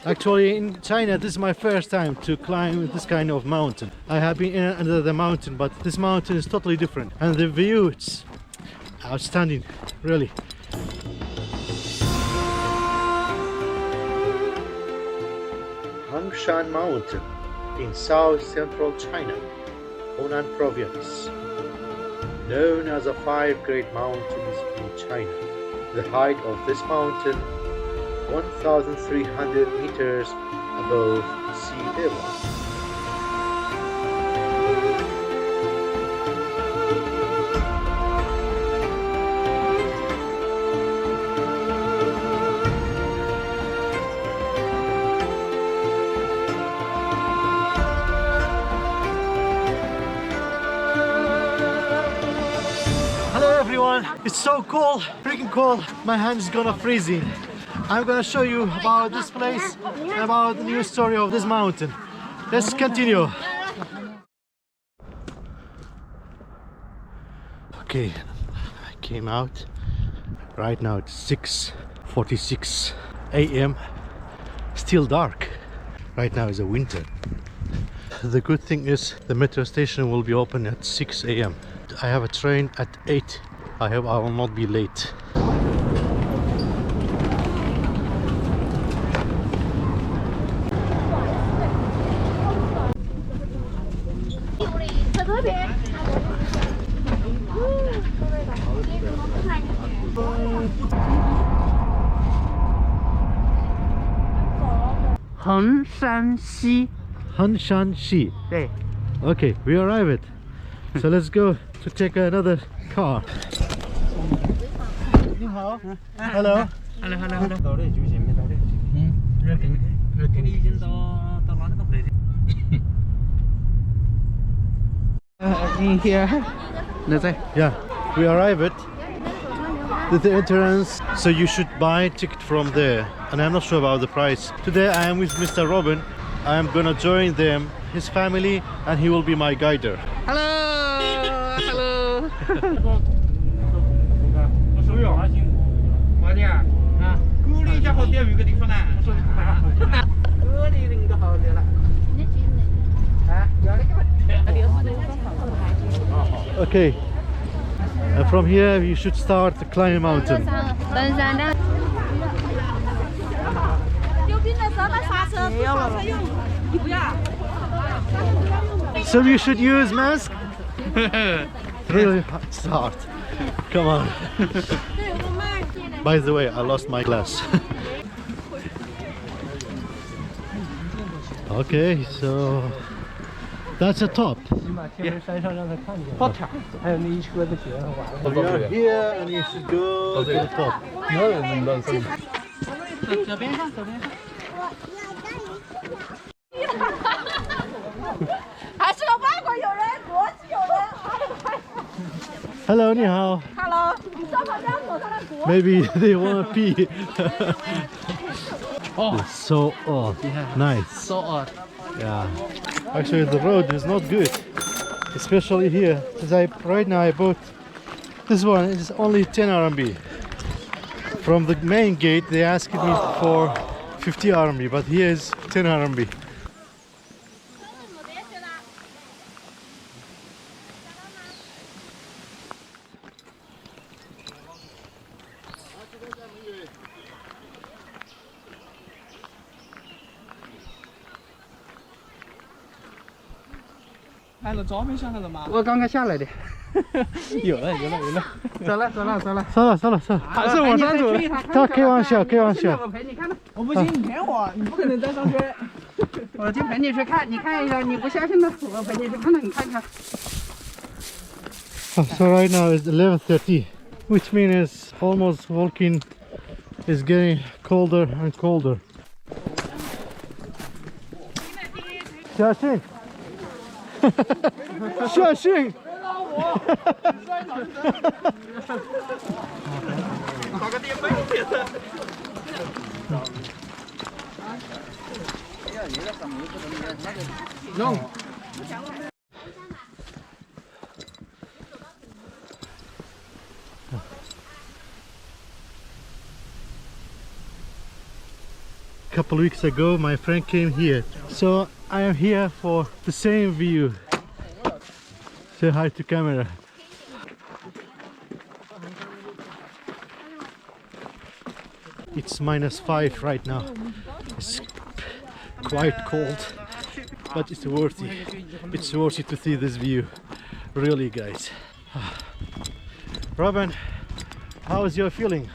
Actually, in China, this is my first time to climb this kind of mountain. I have been under the mountain, but this mountain is totally different. And the view, it's outstanding, really. Hangshan Mountain in south central China, Hunan province. Known as the 5 Great Mountains in China. The height of this mountain 1,300 meters above sea level. Hello everyone, it's so cold, freaking cold. My hand is gonna freezing. I'm gonna show you about this place and about the new story of this mountain. Let's continue. Okay, I came out. Right now it's 6:46 a.m. Still dark. Right now is a winter. The good thing is the metro station will be open at 6 a.m. I have a train at 8. I hope I will not be late. Hanshan. Okay, we arrived. So let's go to take another car. Hello. Hello. In here. Yeah, we arrived at the entrance, so you should buy a ticket from there. And I'm not sure about the price. Today I am with Mr. Robin. I am gonna join them, his family, and he will be my guider. Hello. Hello. Okay, and from here you should start to climb a mountain. So you should use mask? Really it's hard. Come on. By the way, I lost my glass. Okay, so that's the top. We are here and you should go to the top. Hello, 你好. Hello. Maybe they want to pee. Oh, it's so odd. Nice. So odd. Yeah. Actually, the road is not good, especially here. Because right now I bought this one. It's only 10 RMB. From the main gate, they asked me for 50 RMB, but here is 10 RMB.我刚刚下来的。有了。走了。还是我上走。他开玩笑。我陪你看的。我不信你骗我，你不可能再上去。我就陪你去看，你看一下，你不相信的，我陪你去看了，你看看。So right now it's 11:30, which means almost walking is getting colder and colder. 小心！小心！打个电杯。弄。couple weeks ago my friend came here, so I am here for the same view. Say hi to camera. It's -5 right now. It's quite cold, but it's worthy. It's worthy to see this view, really, guys. Robin, how is your feeling?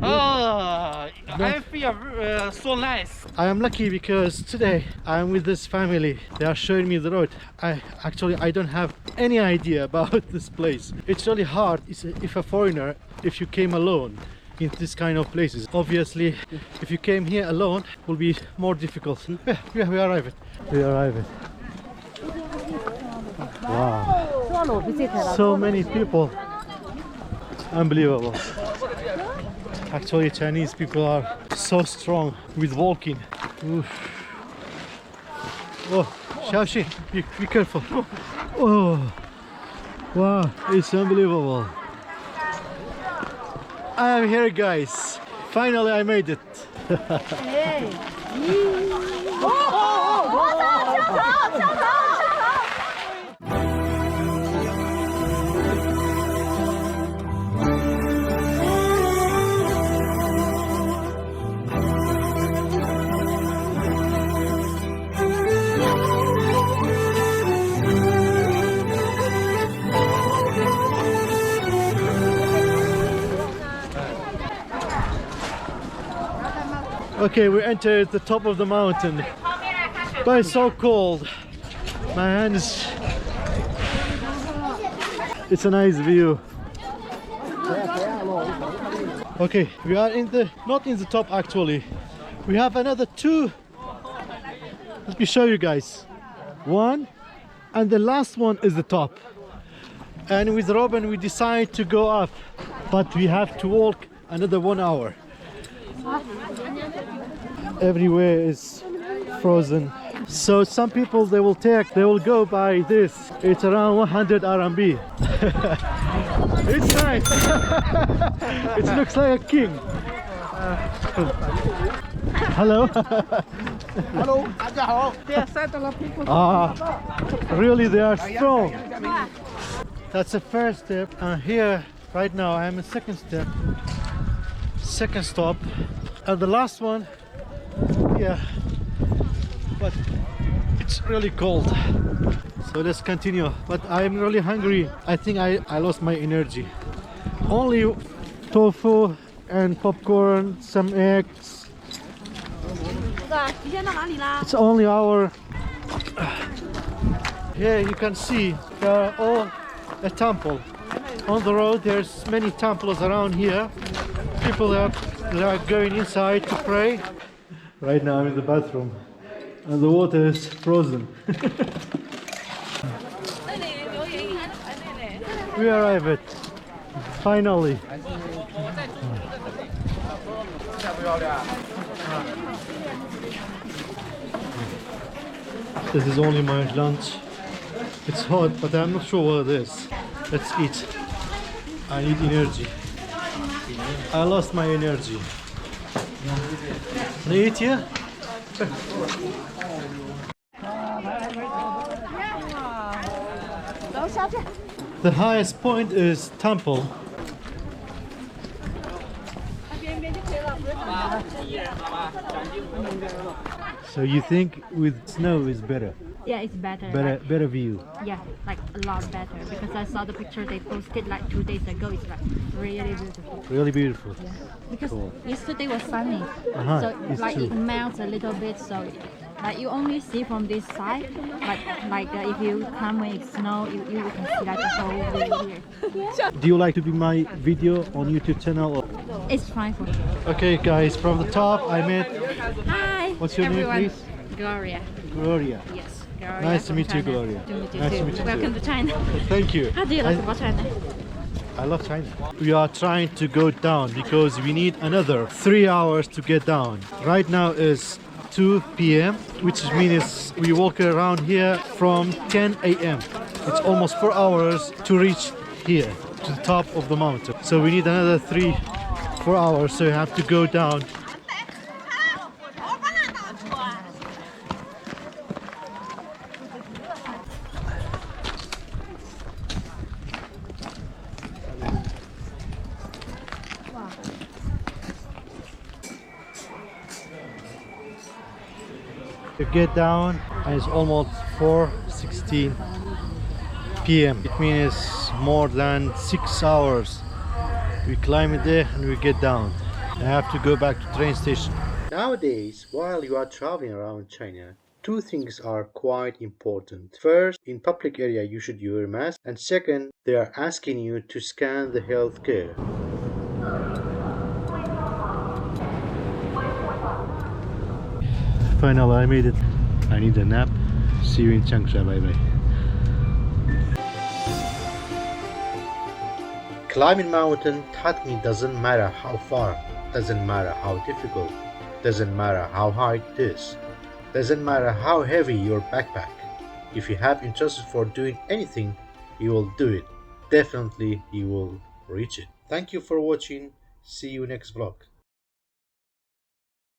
Oh, I feel so nice. I am lucky because today I am with this family. They are showing me the road. I don't have any idea about this place. It's really hard if a foreigner, if you came alone in this kind of places. Obviously, if you came here alone, it will be more difficult. Yeah, we arrived. We arrived. Wow. So many people. Unbelievable. Actually, Chinese people are so strong with walking. Oof. Oh, Xiaoxin, be careful. Oh, wow, it's unbelievable. I am here, guys. Finally, I made it. Okay, we entered the top of the mountain, but it's so cold. My hands. It's a nice view. Okay, we are not in the top actually. We have another 2. Let me show you guys. 1, and the last one is the top. And with Robin we decide to go up, but we have to walk another 1 hour. Everywhere is frozen, so some people they will go by this. It's around 100 RMB. It's nice. It looks like a king. Hello. Hello, there are a lot of people. Really, they are strong. That's the first step, and here right now I am a second stop, and the last one. Yeah, but it's really cold, so let's continue. But I'm really hungry. I think I lost my energy. Only tofu and popcorn, some eggs. It's only our. Here you can see there are all a temple. On the road there's many temples around here. People they are going inside to pray. Right now I'm in the bathroom and the water is frozen. We arrived finally. This is only my lunch. It's hot, but I'm not sure what it is. Let's eat. I need energy. I lost my energy. Can you eat here? The highest point is temple. So you think with snow is better? Yeah, it's better. Better view. Yeah, like a lot better, because I saw the picture they posted like 2 days ago. It's like really beautiful. Really beautiful. Yeah. Because Cool. yesterday was sunny, so it's like true. it melts a little bit. So like you only see from this side. Like if you come when it's snow, you can see like the whole view here. Do you like to be my video on YouTube channel? Or? It's fine for me. Okay, guys, from the top I met. Hi. What's your everyone. name, please? Gloria. Gloria. Yes. Gloria Nice to from meet you, China. Gloria. To meet you Nice to too. meet you Welcome too. to China. Thank you. How do you like about China? I love China. We are trying to go down because we need another 3 hours to get down. Right now is 2 p.m. which means we walk around here from 10 a.m. It's almost 4 hours to reach here to the top of the mountain. So we need another 4 hours, so you have to go down. You get down and it's almost 4:16 p.m. It means more than 6 hours. We climb it there and we get down. I have to go back to train station. Nowadays, while you are traveling around China, two things are quite important. First, in public area you should wear a mask, and second, they are asking you to scan the healthcare. Finally, I made it. I need a nap. See you in Changsha. Bye bye. Climbing mountain taught me doesn't matter how far, doesn't matter how difficult, doesn't matter how hard it is, doesn't matter how heavy your backpack. If you have interest for doing anything, you will do it. Definitely you will reach it. Thank you for watching. See you next vlog.